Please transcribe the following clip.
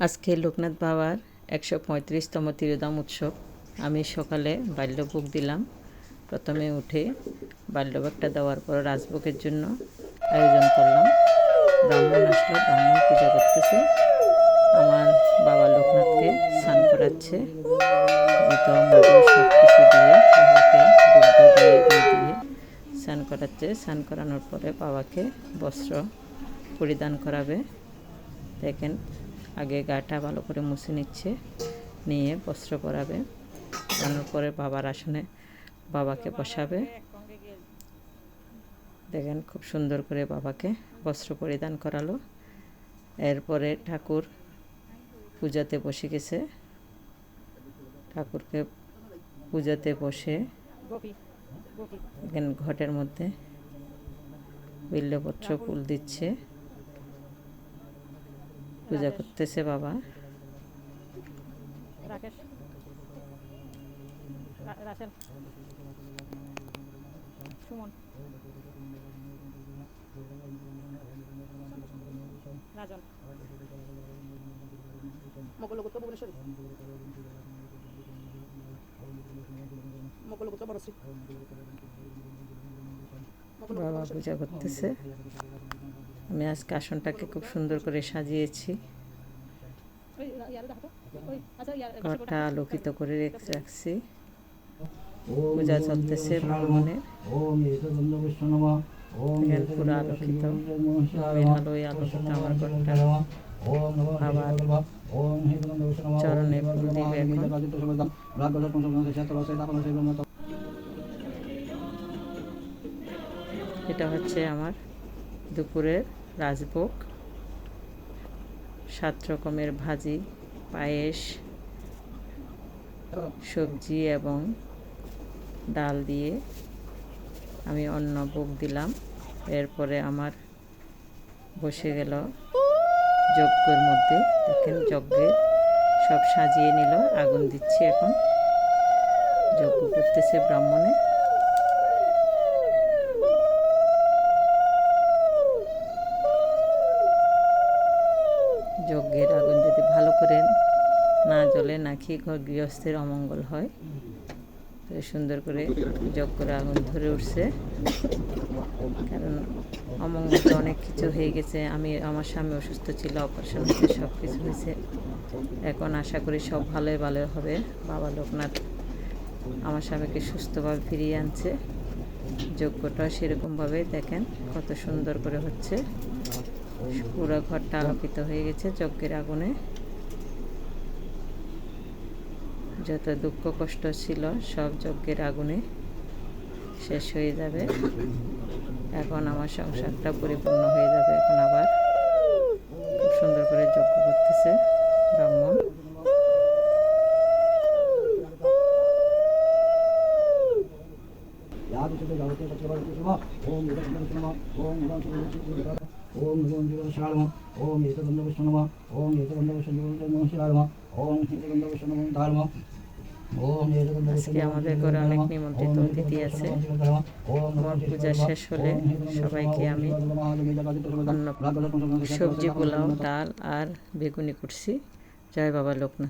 আজকে লোকনাথ বাবার 135তম তিরোধাম উৎসব। আমি সকালে বাল্যভোগ দিলাম। প্রথমে উঠে বাল্যভোগটা দেওয়ার পর রাজভোগের জন্য আয়োজন করলাম। ব্রাহ্মণ আসলো, ব্রাহ্মণ পূজা করতেছে। আমার বাবা লোকনাথকে স্নান করাচ্ছে। সব কিছু দিয়ে বাবাকে দুগ্ধ দিয়ে দিয়ে স্নান করাচ্ছে। স্নান করানোর পরে বাবাকে বস্ত্র পরিধান করাবে। দেখেন, আগে গাটা ভালো করে মুছে নিচ্ছে, নিয়ে বস্ত্র পরাবে। পরানোর পরে বাবার আসনে বাবাকে বসাবে। দেখেন, খুব সুন্দর করে বাবাকে বস্ত্র পরিধান করালো। এরপরে ঠাকুর পূজাতে বসে গেছে। ঠাকুরকে পূজাতে বসে দেখেন ঘটের মধ্যে বিল্লপত্র ফুল দিচ্ছে, পূজা করতেছে বাবা। বাবা পূজা করতেছে। আমি আজকে আসনটাকে খুব সুন্দর করে সাজিয়েছি। ঘরটা আলোকিত করে রাখছি। পূজা চলতেছে ব্রাহ্মণের। পুরো আলোকিত, আলোয় আলোকিত আমার ঘরটা। আবার চরণে ফুল দিবে এখন। এটা হচ্ছে আমার দুপুরের রাজভোগ। 7 রকমের ভাজি, পায়েস, সবজি এবং ডাল দিয়ে আমি অন্ন ভোগ দিলাম। এরপরে আমার বসে গেল যজ্ঞের মধ্যে। দেখেন, যজ্ঞে সব সাজিয়ে নিল। আগুন দিচ্ছে, এখন যজ্ঞ করতেছে ব্রাহ্মণে। যজ্ঞের আগুন যদি ভালো করে না জ্বলে, নাকি গৃহস্থের অমঙ্গল হয়। তো সুন্দর করে যজ্ঞের আগুন ধরে উঠছে, কারণ অমঙ্গল তো অনেক কিছু হয়ে গেছে। আমার স্বামী অসুস্থ ছিল, অপারেশন হয়েছে, সব কিছু হয়েছে। এখন আশা করি সব ভালোই ভালো হবে। বাবা লোকনাথ আমার স্বামীকে সুস্থভাবে ফিরিয়ে আনছে। যজ্ঞটাও সেরকমভাবে দেখেন কত সুন্দর করে হচ্ছে। পুরো ঘরটা আলোকিত হয়ে গেছে যজ্ঞের আগুনে। যত দুঃখ কষ্ট ছিল সব যজ্ঞের আগুনে শেষ হয়ে যাবে। এখন আমার সংসারটা পরিপূর্ণ হয়ে যাবে। এখন আবার খুব সুন্দর করে যজ্ঞ করতেছে ব্রাহ্মণ। আজকে আমাদের ঘরে অনেক নিমন্ত্রিত অতিথি আছে। আমার পূজা শেষ হলে সবাইকে আমি সবজি পোলাও, ডাল আর বেগুনি করছি। জয় বাবা লোকনাথ।